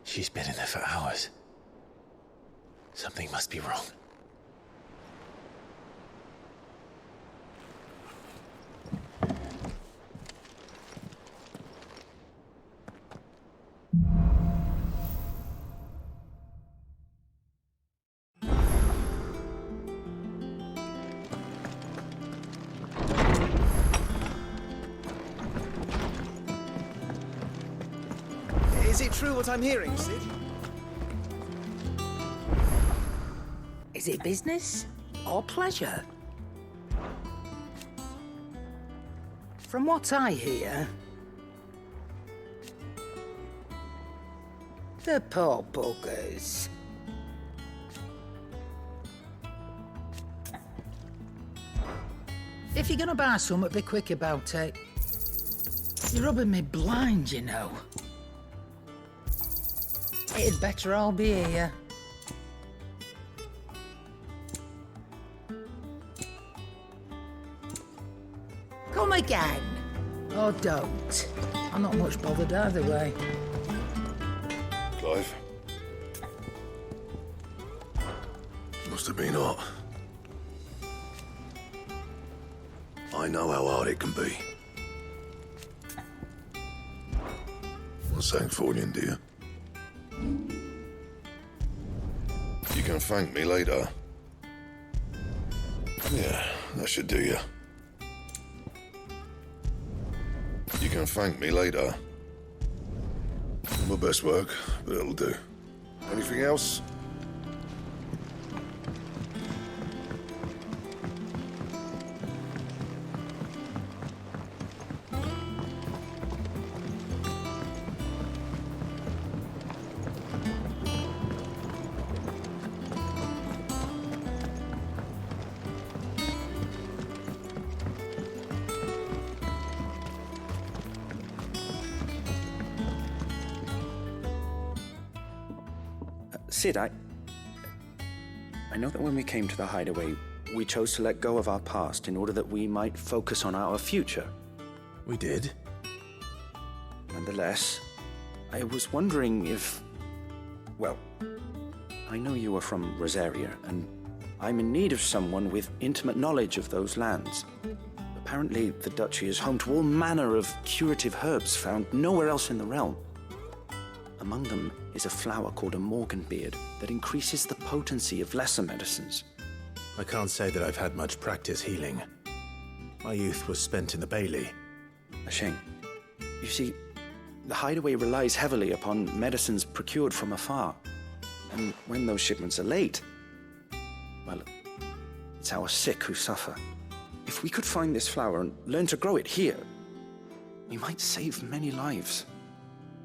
She's been in there for hours. Something must be wrong. Is it true what I'm hearing, Sid? Is it business or pleasure? From what I hear, the poor buggers. If you're gonna buy something, be quick about it. You're rubbing me blind, you know. It'd better all be here. Come again. Or don't. I'm not much bothered either way. Clive? Must have been hot. I know how hard it can be. What's that for you, dear? You can thank me later. Yeah, that should do you. You can thank me later. My best work, but it'll do. Anything else? Sid, I know that when we came to the hideaway, we chose to let go of our past in order that we might focus on our future. We did? Nonetheless, I was wondering if... Well, I know you are from Rosaria, and I'm in need of someone with intimate knowledge of those lands. Apparently, the duchy is home to all manner of curative herbs found nowhere else in the realm. Among them is a flower called a morganbeard that increases the potency of lesser medicines. I can't say that I've had much practice healing. My youth was spent in the Bailey. A shame. You see, the hideaway relies heavily upon medicines procured from afar. And when those shipments are late, well, it's our sick who suffer. If we could find this flower and learn to grow it here, we might save many lives.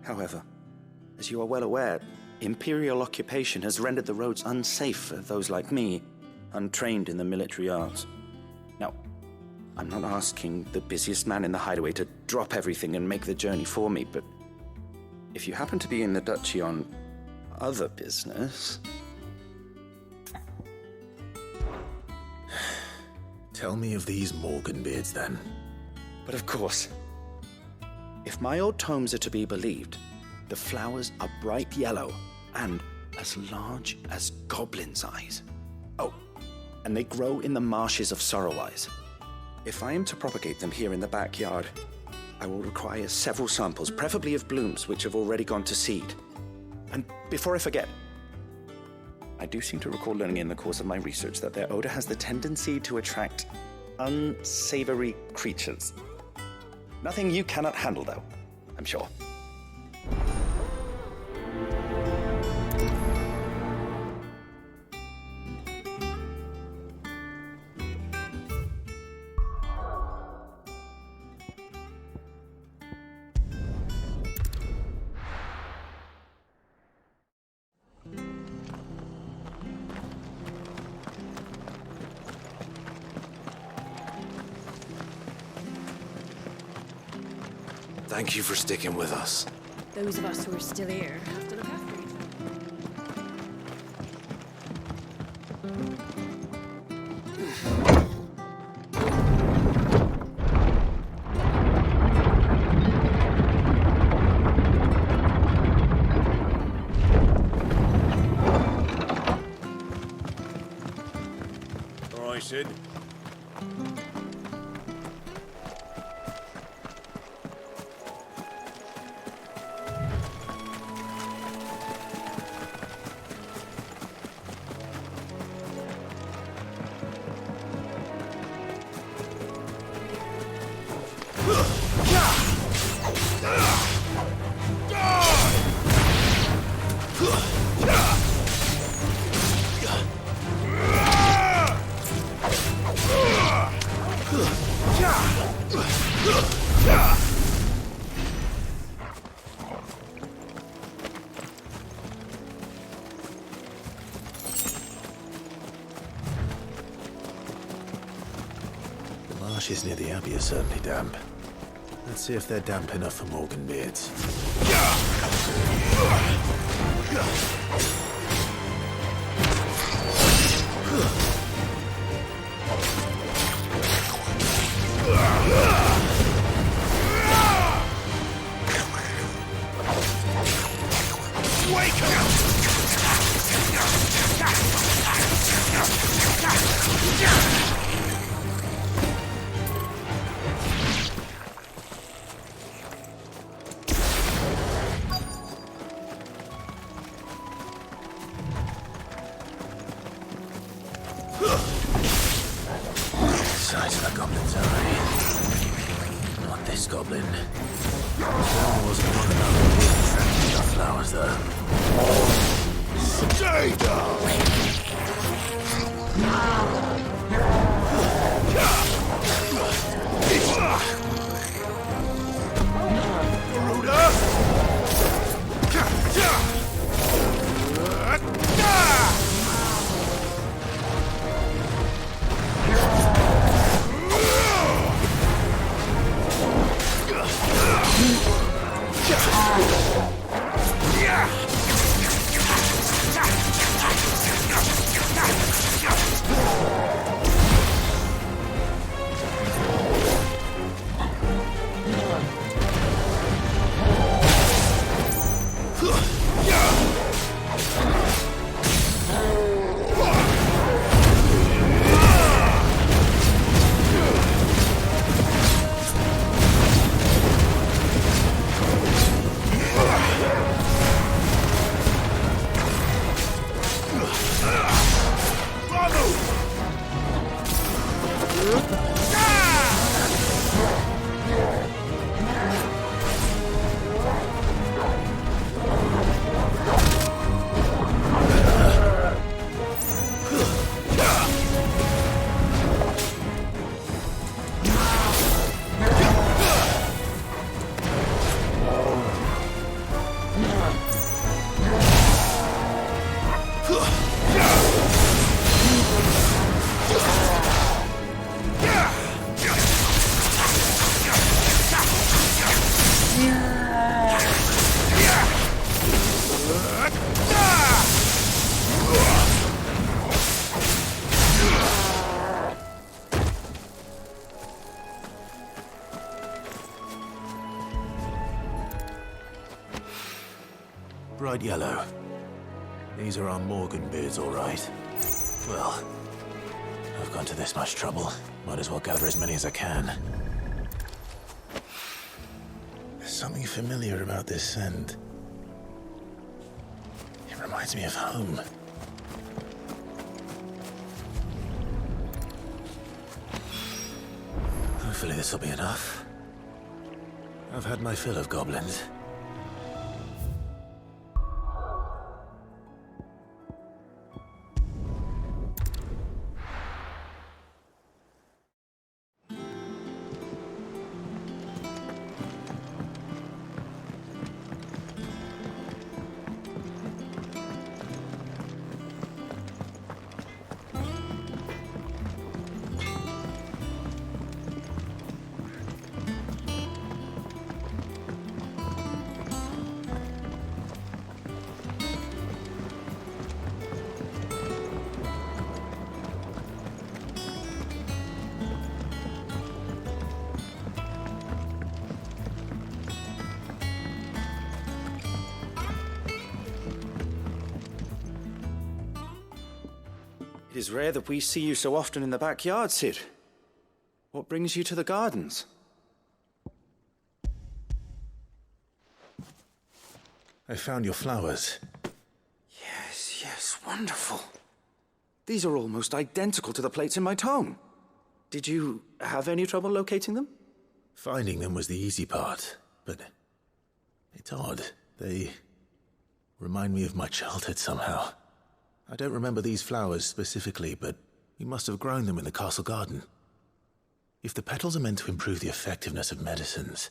However, as you are well aware, imperial occupation has rendered the roads unsafe for those like me, untrained in the military arts. Now, I'm not asking the busiest man in the hideaway to drop everything and make the journey for me, but if you happen to be in the duchy on other business... Tell me of these morganbeards, then. But of course, if my old tomes are to be believed, the flowers are bright yellow and as large as goblins' eyes. Oh, and they grow in the marshes of Sorrowise. If I am to propagate them here in the backyard, I will require several samples, preferably of blooms which have already gone to seed. And before I forget, I do seem to recall learning in the course of my research that their odor has the tendency to attract unsavory creatures. Nothing you cannot handle, though, I'm sure. Thank you for sticking with us. Those of us who are still here have to look after each other. Sid. The marshes near the Abbey are certainly damp. Let's see if they're damp enough for Morgan beards. Size of a goblin's eye. Not this goblin. There wasn't one enough to be attracted to flowers, though. Stay down! Bright yellow. These are our Morgan beards, all right. Well, I've gone to this much trouble. Might as well gather as many as I can. There's something familiar about this scent. It reminds me of home. Hopefully this will be enough. I've had my fill of goblins. It is rare that we see you so often in the backyard, Cid. What brings you to the gardens? I found your flowers. Yes, wonderful. These are almost identical to the plates in my tome. Did you have any trouble locating them? Finding them was the easy part, but it's odd. They remind me of my childhood somehow. I don't remember these flowers specifically, but we must have grown them in the castle garden. If the petals are meant to improve the effectiveness of medicines,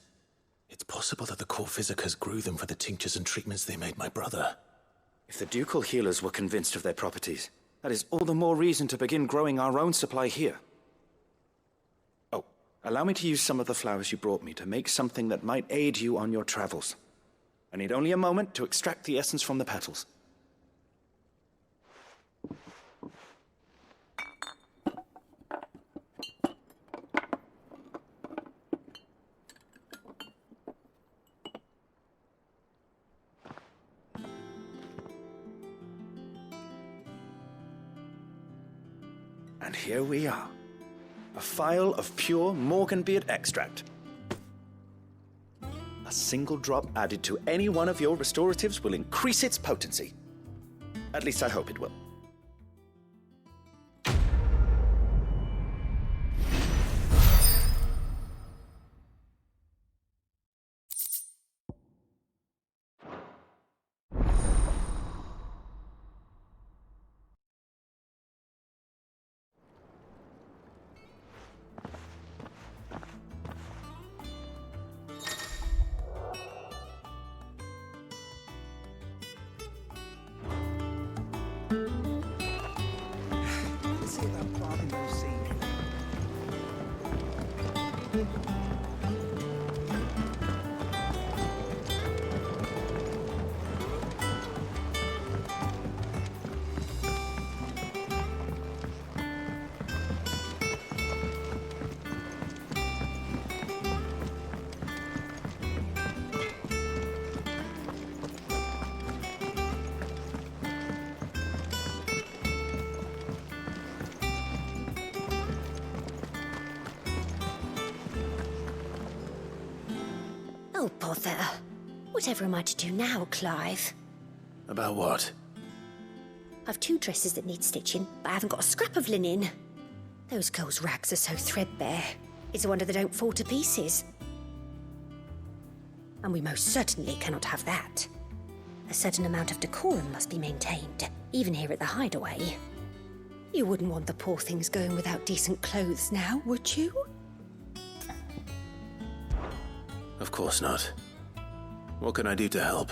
it's possible that the court physicers grew them for the tinctures and treatments they made my brother. If the ducal healers were convinced of their properties, that is all the more reason to begin growing our own supply here. Oh, allow me to use some of the flowers you brought me to make something that might aid you on your travels. I need only a moment to extract the essence from the petals. And here we are. A phial of pure Morganbeard extract. A single drop added to any one of your restoratives will increase its potency. At least I hope it will. Oh, bother. Whatever am I to do now, Clive? About what? I've 2 dresses that need stitching, but I haven't got a scrap of linen. Those girls' rags are so threadbare. It's a wonder they don't fall to pieces. And we most certainly cannot have that. A certain amount of decorum must be maintained, even here at the Hideaway. You wouldn't want the poor things going without decent clothes now, would you? Of course not. What can I do to help?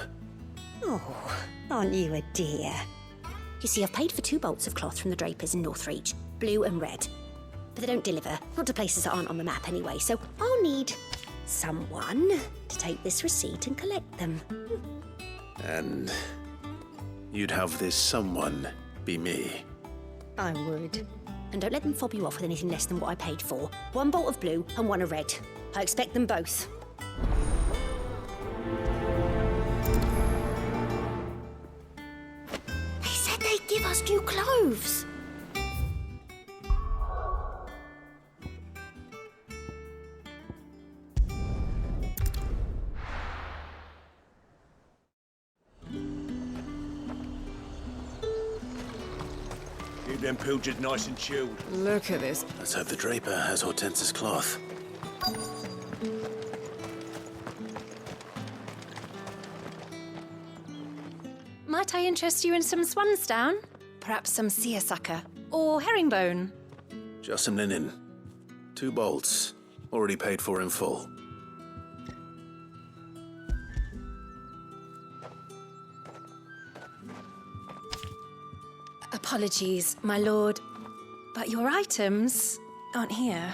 Oh, aren't you a dear? You see, I've paid for 2 bolts of cloth from the drapers in Northreach, blue and red. But they don't deliver, not to places that aren't on the map anyway, so I'll need someone to take this receipt and collect them. And you'd have this someone be me? I would. And don't let them fob you off with anything less than what I paid for. 1 bolt of blue and 1 of red. I expect them both. They said they'd give us new clothes. Keep them pilgers nice and chilled. Look at this. Let's hope the draper has Hortense's cloth. Might I interest you in some swansdown? Perhaps some seersucker or herringbone? Just some linen. 2 bolts. Already paid for in full. Apologies, my lord, but your items aren't here.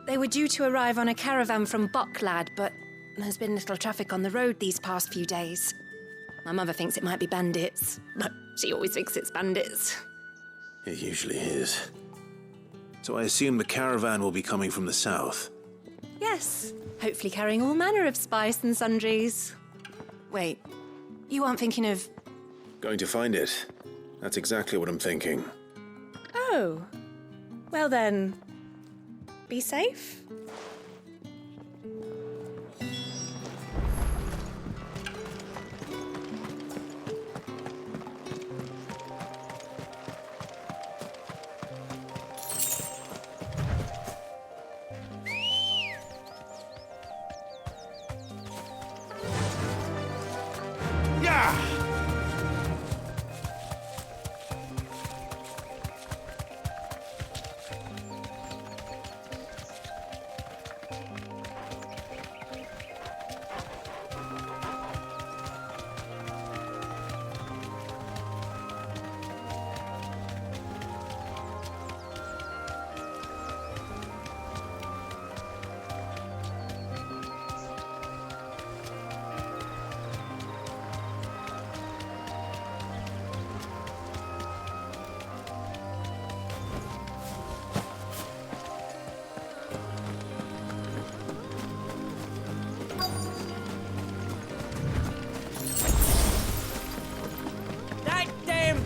They were due to arrive on a caravan from Bocklad, but there's been little traffic on the road these past few days. My mother thinks it might be bandits, but she always thinks it's bandits. It usually is. So I assume the caravan will be coming from the south. Yes, hopefully carrying all manner of spice and sundries. Wait, you aren't thinking of... Going to find it. That's exactly what I'm thinking. Oh. Well then, be safe.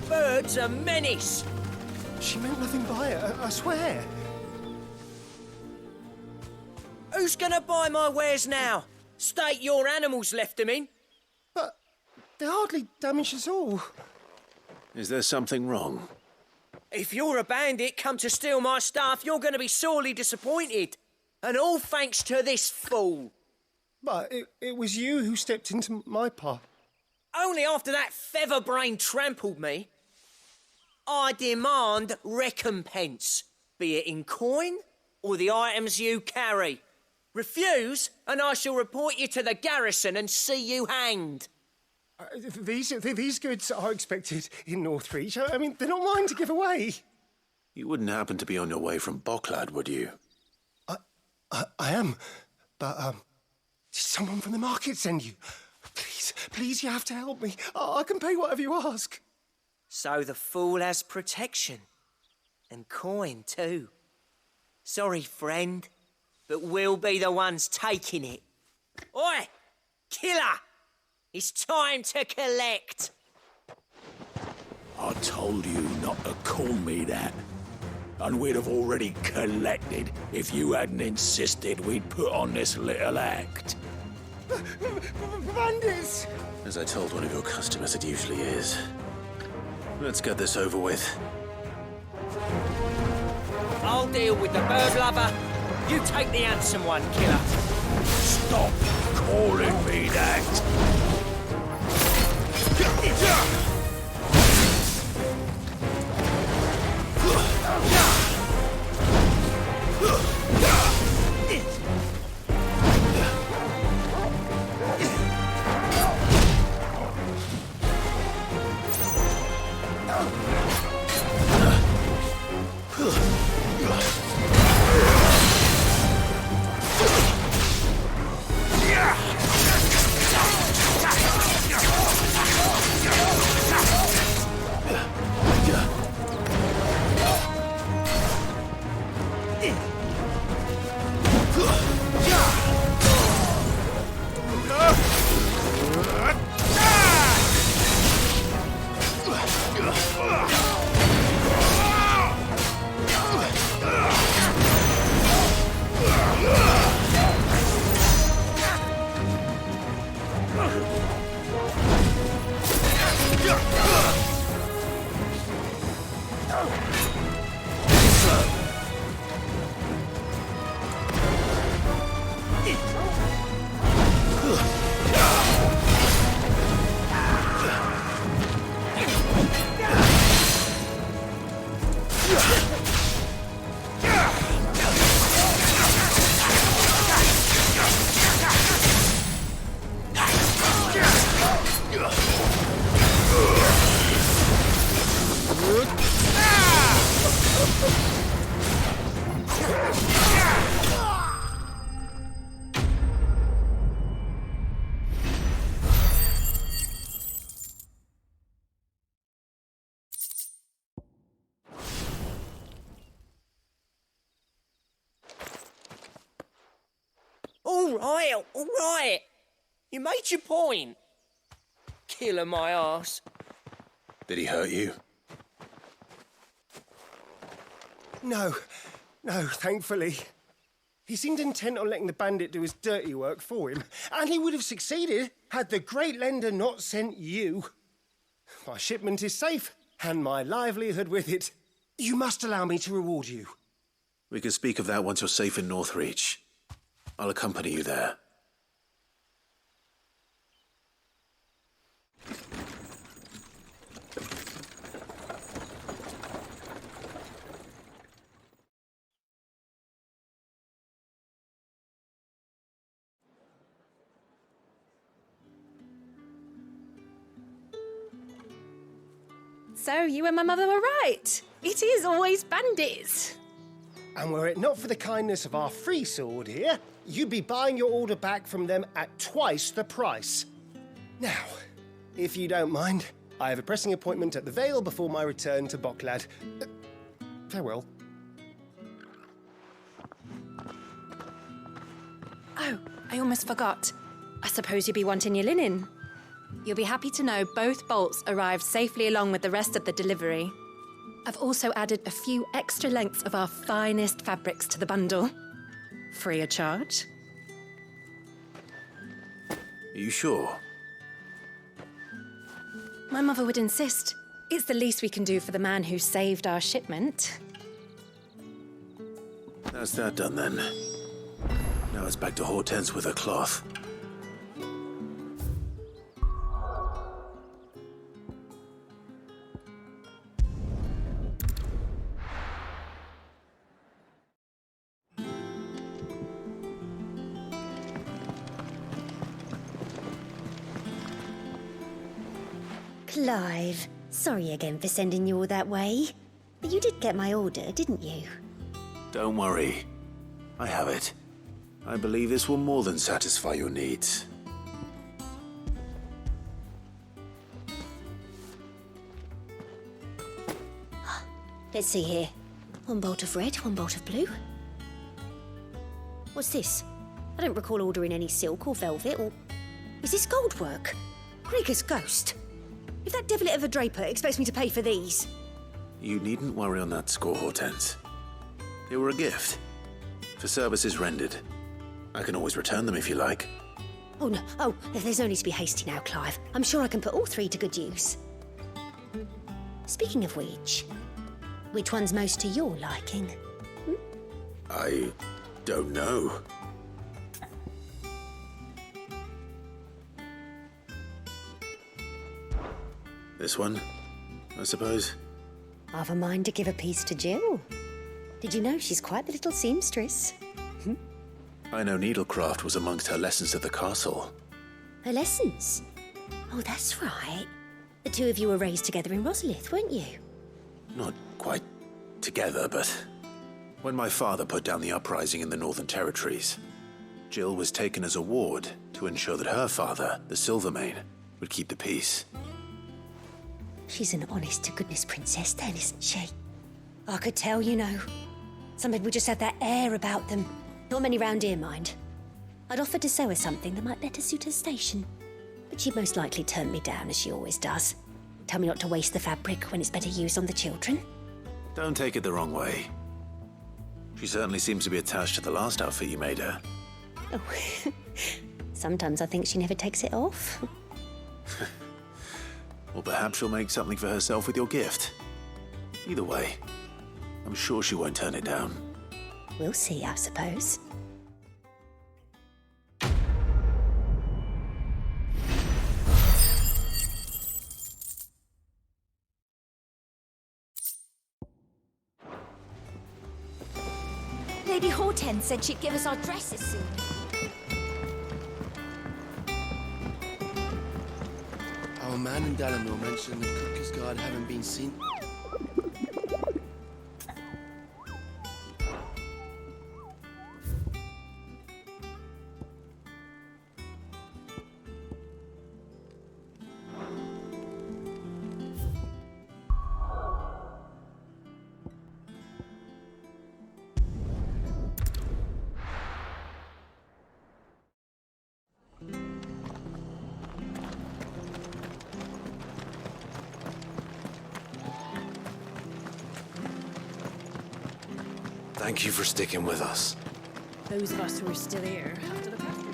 Bird's a menace. She meant nothing by it, I swear. Who's gonna buy my wares now? State your animals left them in. But they hardly damaged us all. Is there something wrong? If you're a bandit come to steal my stuff, you're gonna be sorely disappointed. And all thanks to this fool. But it was you who stepped into my path. Only after that featherbrain trampled me. I demand recompense, be it in coin or the items you carry. Refuse, and I shall report you to the garrison and see you hanged. These goods are expected in Northreach. I mean, they're not mine to give away. You wouldn't happen to be on your way from Bocklad, would you? I am, but did someone from the market send you? Please, you have to help me. I can pay whatever you ask. So the fool has protection. And coin, too. Sorry, friend, but we'll be the ones taking it. Oi! Killer! It's time to collect. I told you not to call me that. And we'd have already collected if you hadn't insisted we'd put on this little act. Bandits! As I told one of your customers, it usually is. Let's get this over with. I'll deal with the bird lover. You take the handsome one, killer. Stop calling me that! All right. You made your point. Killer my arse. Did he hurt you? No, thankfully. He seemed intent on letting the bandit do his dirty work for him, and he would have succeeded had the great lender not sent you. My shipment is safe, and my livelihood with it. You must allow me to reward you. We can speak of that once you're safe in Northreach. I'll accompany you there. So, you and my mother were right. It is always bandits. And were it not for the kindness of our free sword here, you'd be buying your order back from them at twice the price. Now, if you don't mind, I have a pressing appointment at the Vale before my return to Boklad. Farewell. Oh, I almost forgot. I suppose you'll be wanting your linen. You'll be happy to know both bolts arrived safely along with the rest of the delivery. I've also added a few extra lengths of our finest fabrics to the bundle. Free of charge. Are you sure? My mother would insist. It's the least we can do for the man who saved our shipment. That's that done then. Now it's back to Hortense with her cloth. Clive, sorry again for sending you all that way. But you did get my order, didn't you? Don't worry. I have it. I believe this will more than satisfy your needs. Let's see here. One bolt of red, one bolt of blue. What's this? I don't recall ordering any silk or velvet or... Is this gold work? Krieger's ghost. If that devil of a draper expects me to pay for these... You needn't worry on that score, Hortense. They were a gift. For services rendered. I can always return them if you like. Oh, no. Oh, there's no need to be hasty now, Clive. I'm sure I can put all three to good use. Speaking of which one's most to your liking? I don't know. This one, I suppose. I've a mind to give a piece to Jill. Did you know she's quite the little seamstress? I know needlecraft was amongst her lessons at the castle. Her lessons? Oh, that's right. The two of you were raised together in Rosalith, weren't you? Not quite together, but when my father put down the uprising in the Northern Territories, Jill was taken as a ward to ensure that her father, the Silvermane, would keep the peace. She's an honest-to-goodness princess then, isn't she? I could tell, you know. Some people just have that air about them. Not many round here, mind. I'd offered to sew her something that might better suit her station. But she'd most likely turn me down, as she always does. Tell me not to waste the fabric when it's better used on the children. Don't take it the wrong way. She certainly seems to be attached to the last outfit you made her. Oh, sometimes I think she never takes it off. Or perhaps she'll make something for herself with your gift. Either way, I'm sure she won't turn it down. We'll see, I suppose. Lady Hortense said she'd give us our dresses soon. Our man in Dalamil mentioned the Cooker's Guard haven't been seen. Thank you for sticking with us. Those of us who are still here have to look after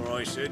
you. All right, Sid.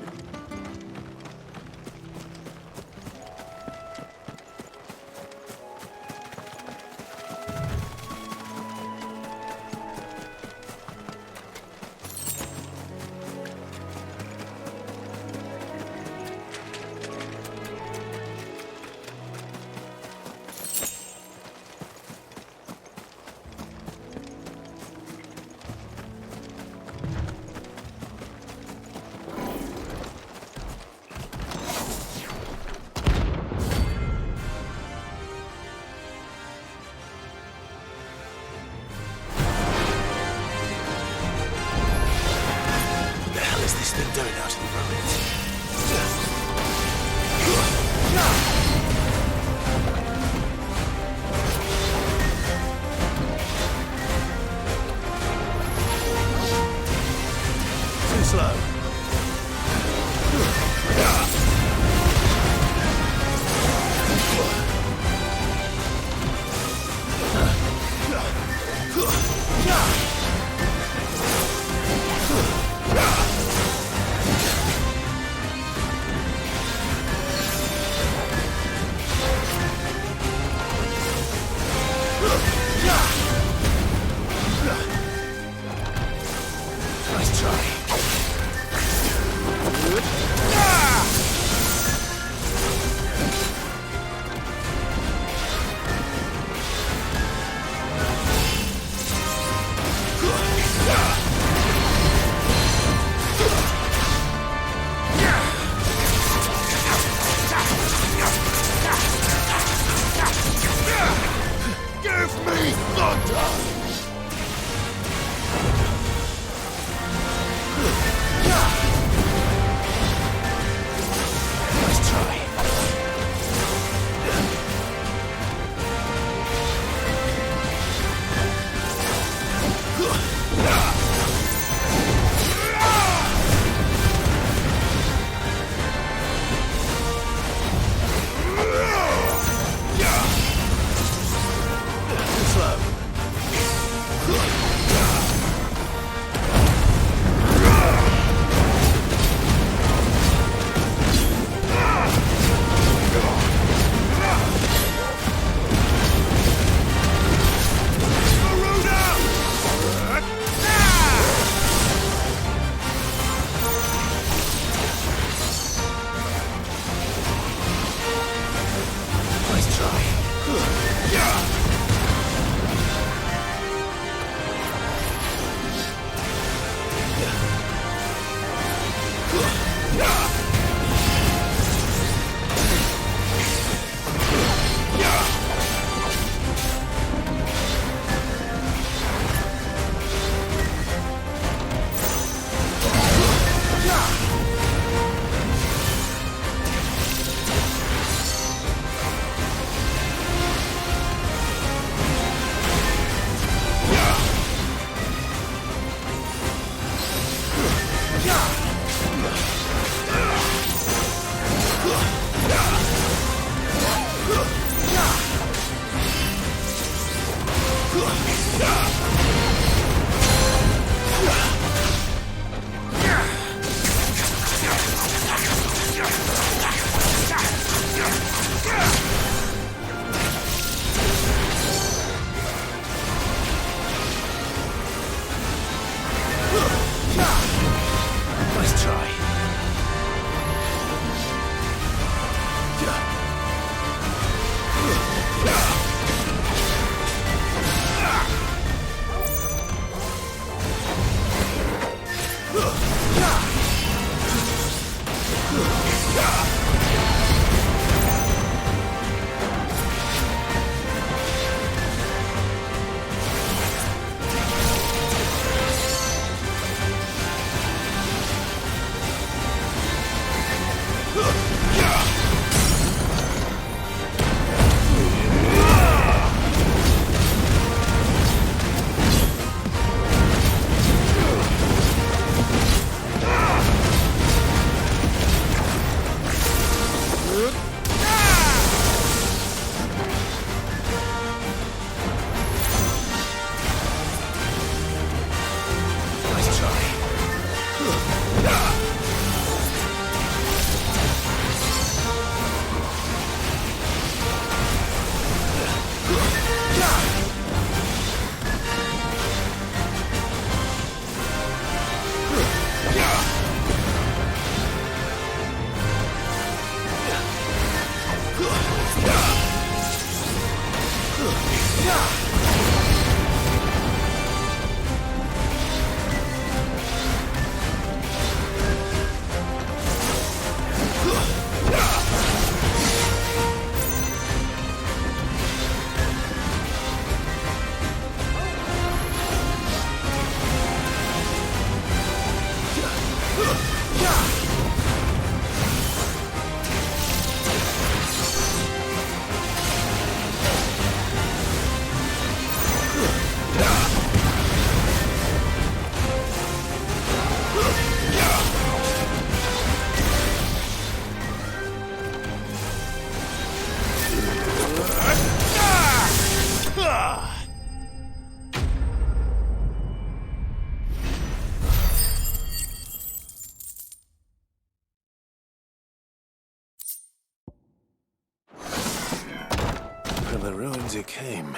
the ruins it came,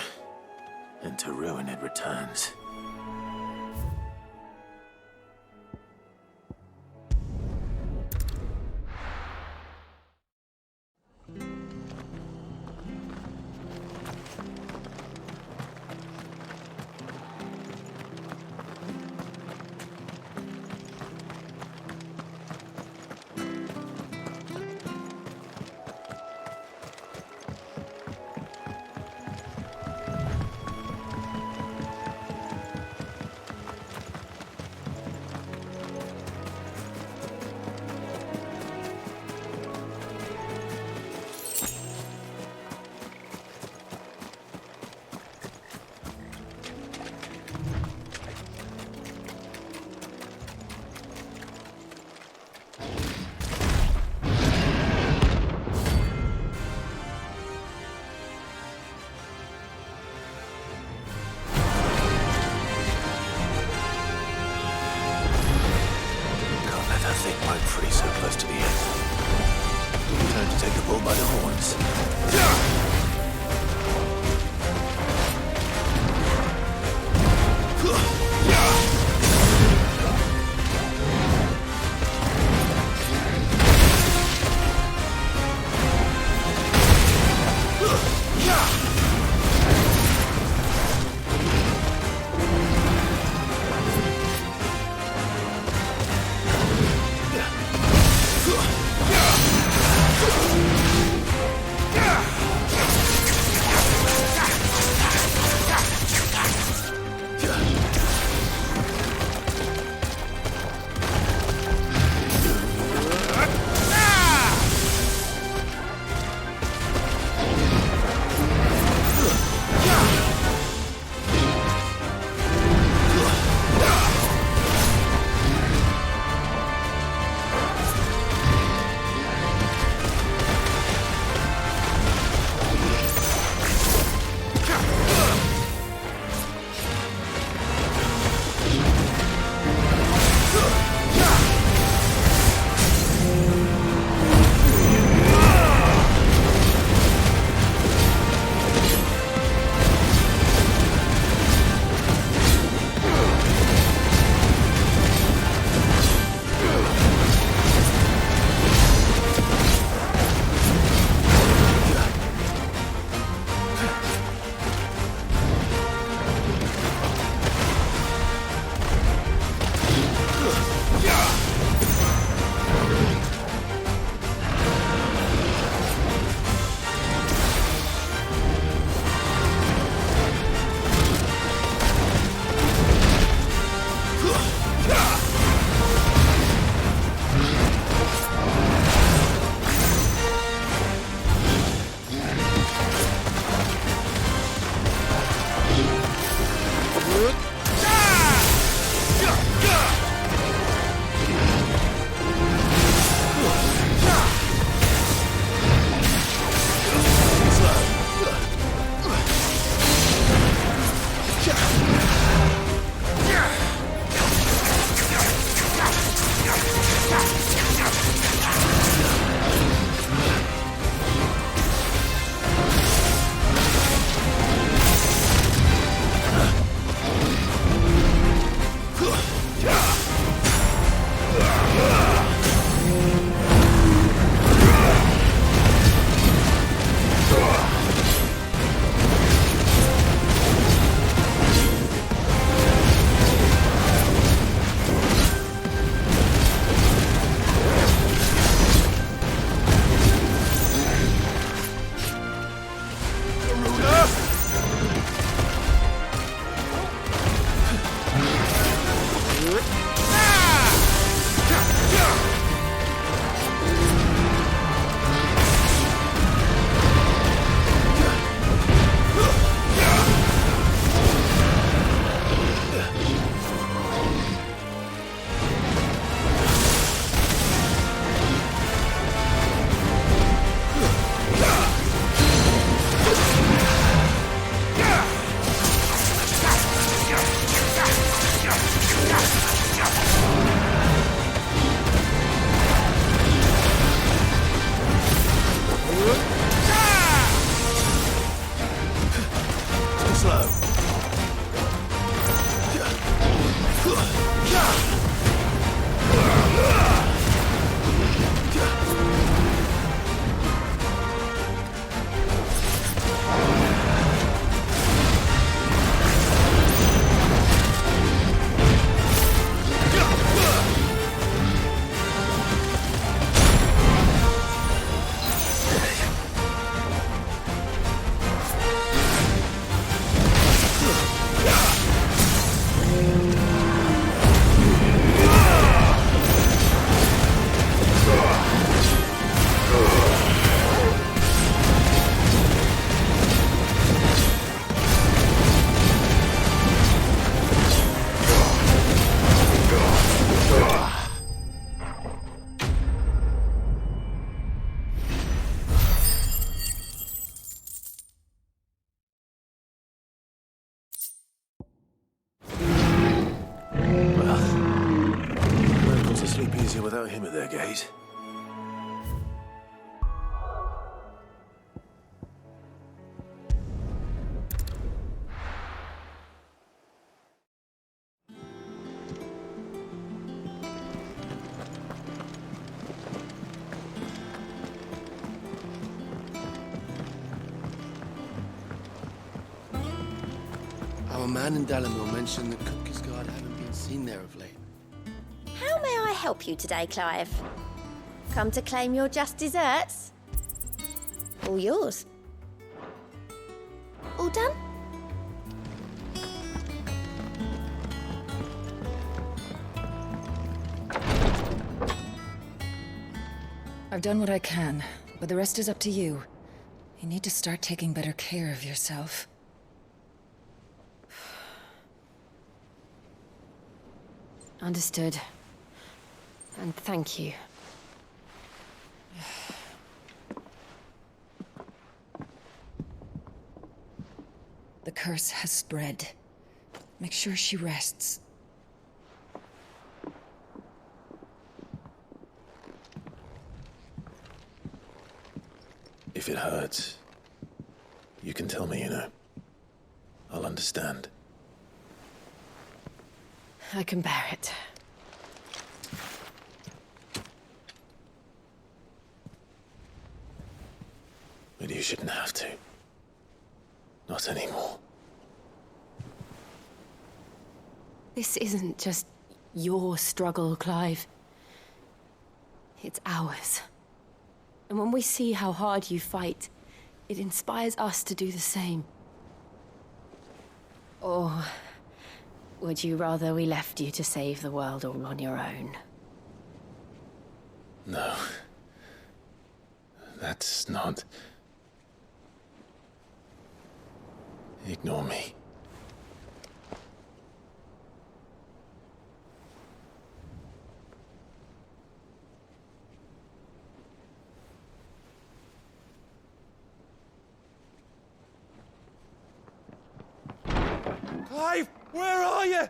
and to ruin it returns. Free so close to the end. Time to take the bull by the horns. Our man in Dalamore mentioned that Cookies Guard haven't been seen there of late. How may I help you today, Clive? Come to claim your just desserts? All yours. All done? I've done what I can, but the rest is up to you. You need to start taking better care of yourself. Understood. And thank you. The curse has spread. Make sure she rests. If it hurts, you can tell me, you know. I'll understand. I can bear it. But you shouldn't have to. Not anymore. This isn't just your struggle, Clive. It's ours. And when we see how hard you fight, it inspires us to do the same. Or would you rather we left you to save the world all on your own? No. That's not... Ignore me. Clive, where are you?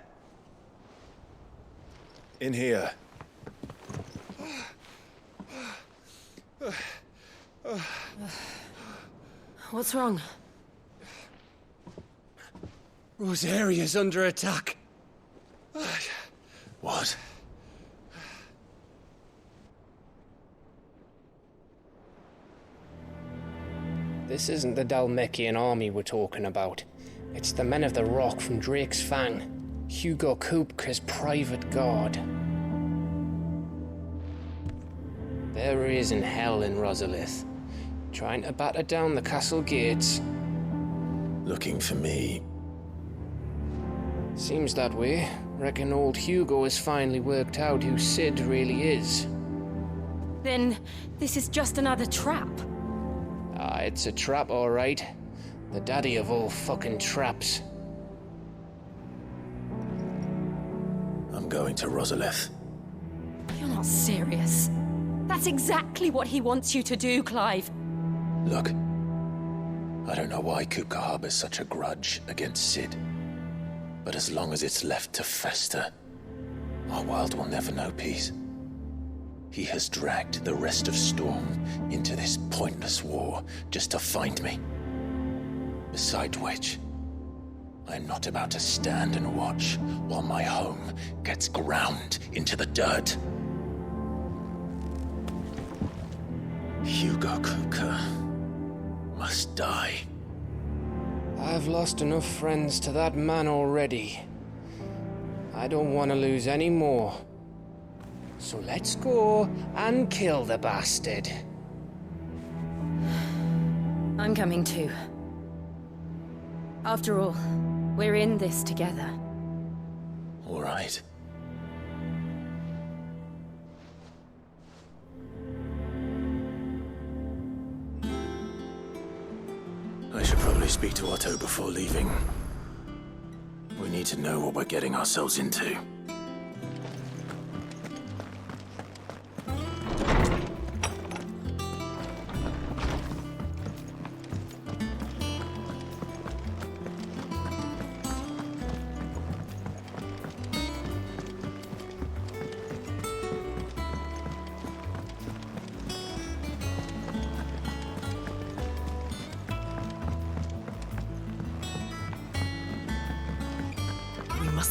In here. What's wrong? Rosaria's under attack. What? This isn't the Dalmekian army we're talking about. It's the men of the Rock from Drake's Fang. Hugo Kupka's private guard. There he is in hell in Rosalith, trying to batter down the castle gates. Looking for me. Seems that way. Reckon old Hugo has finally worked out who Sid really is. Then this is just another trap. Ah, it's a trap, all right. The daddy of all fucking traps. I'm going to Rosalith. You're not serious. That's exactly what he wants you to do, Clive. Look, I don't know why Kupka harbors such a grudge against Sid. But as long as it's left to fester, our world will never know peace. He has dragged the rest of Storm into this pointless war just to find me. Besides which, I'm not about to stand and watch while my home gets ground into the dirt. Hugo Kupka must die. I've lost enough friends to that man already. I don't want to lose any more. So let's go and kill the bastard. I'm coming too. After all, we're in this together. All right. I should probably speak to Otto before leaving. We need to know what we're getting ourselves into.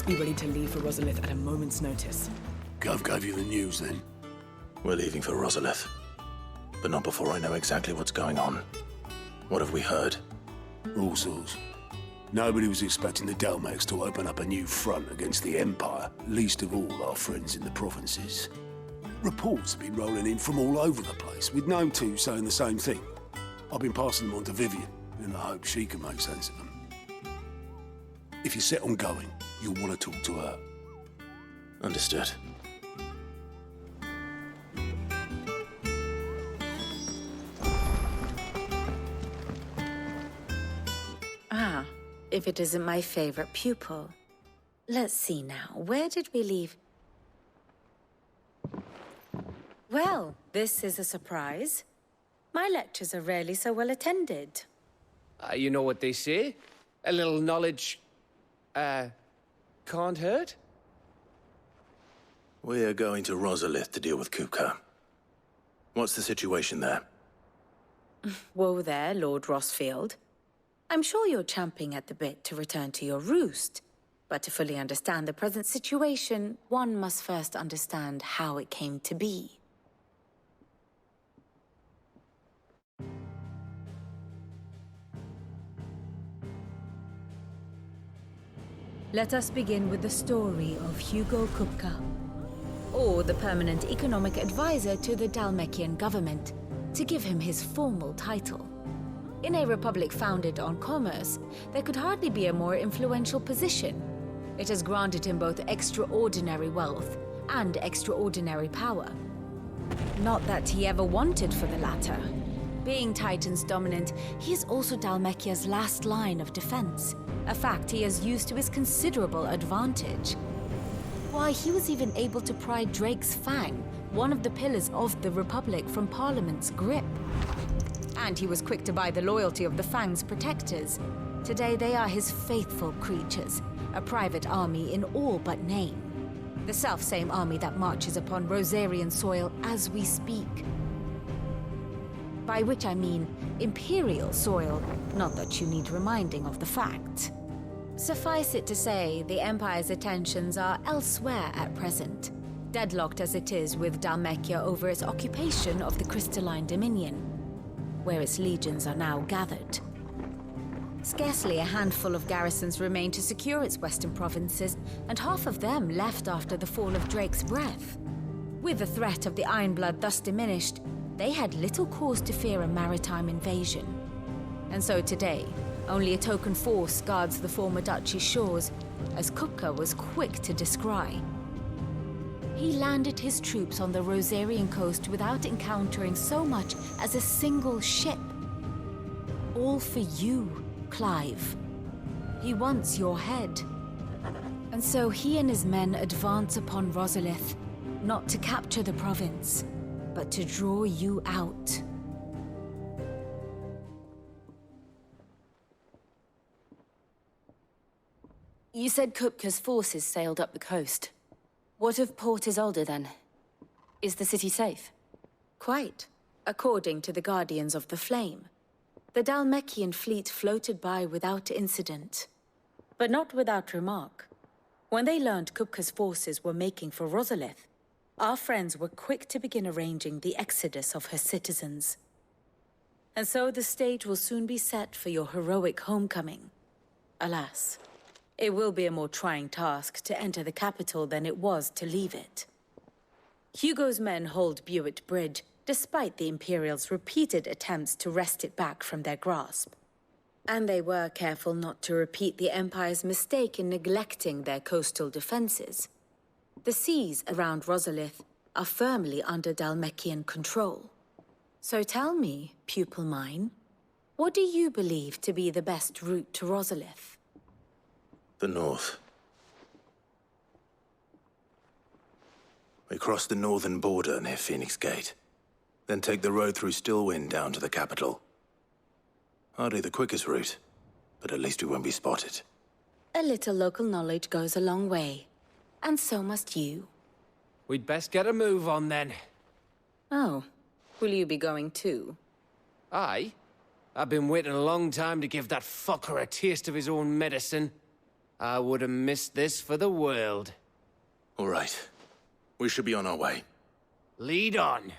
Be ready to leave for Rosalith at a moment's notice. Gov gave you the news, then? We're leaving for Rosalith, but not before I know exactly what's going on. What have we heard? All sorts. Nobody was expecting the Dalmex to open up a new front against the Empire, least of all our friends in the provinces. Reports have been rolling in from all over the place, with no two saying the same thing. I've been passing them on to Vivian, in the hope she can make sense of them. If you're set on going, you'll want to talk to her. Understood. Ah, if it isn't my favorite pupil. Let's see now, where did we leave? Well, this is a surprise. My lectures are rarely so well attended. You know what they say? A little knowledge, can't hurt? We're going to Rosalith to deal with Kupka. What's the situation there? Whoa there, Lord Rossfield. I'm sure you're champing at the bit to return to your roost. But to fully understand the present situation, one must first understand how it came to be. Let us begin with the story of Hugo Kupka, or the permanent economic advisor to the Dalmekian government, to give him his formal title. In a republic founded on commerce, there could hardly be a more influential position. It has granted him both extraordinary wealth and extraordinary power. Not that he ever wanted for the latter. Being Titan's dominant, he is also Dalmekia's last line of defense, a fact he has used to his considerable advantage. Why, he was even able to pry Drake's Fang, one of the pillars of the Republic, from Parliament's grip. And he was quick to buy the loyalty of the Fang's protectors. Today they are his faithful creatures, a private army in all but name. The self-same army that marches upon Rosarian soil as we speak. By which I mean Imperial soil, not that you need reminding of the fact. Suffice it to say, the Empire's attentions are elsewhere at present, deadlocked as it is with Dalmekia over its occupation of the Crystalline Dominion, where its legions are now gathered. Scarcely a handful of garrisons remain to secure its western provinces, and half of them left after the fall of Drake's Breath. With the threat of the Ironblood thus diminished, they had little cause to fear a maritime invasion. And so today, only a token force guards the former duchy's shores, as Kupka was quick to descry. He landed his troops on the Rosarian coast without encountering so much as a single ship. All for you, Clive. He wants your head. And so he and his men advance upon Rosalith, not to capture the province, but to draw you out. You said Kupka's forces sailed up the coast. What of Port Isolde, then? Is the city safe? Quite, according to the Guardians of the Flame. The Dalmekian fleet floated by without incident. But not without remark. When they learned Kupka's forces were making for Rosalith, our friends were quick to begin arranging the exodus of her citizens. And so the stage will soon be set for your heroic homecoming. Alas, it will be a more trying task to enter the capital than it was to leave it. Hugo's men hold Buett Bridge, despite the Imperials' repeated attempts to wrest it back from their grasp. And they were careful not to repeat the Empire's mistake in neglecting their coastal defenses. The seas around Rosalith are firmly under Dalmekian control. So tell me, pupil mine, what do you believe to be the best route to Rosalith? The north. We cross the northern border near Phoenix Gate, then take the road through Stillwind down to the capital. Hardly the quickest route, but at least we won't be spotted. A little local knowledge goes a long way, and so must you. We'd best get a move on then. Oh, will you be going too? Aye. I've been waiting a long time to give that fucker a taste of his own medicine. I would have missed this for the world. All right. We should be on our way. Lead on.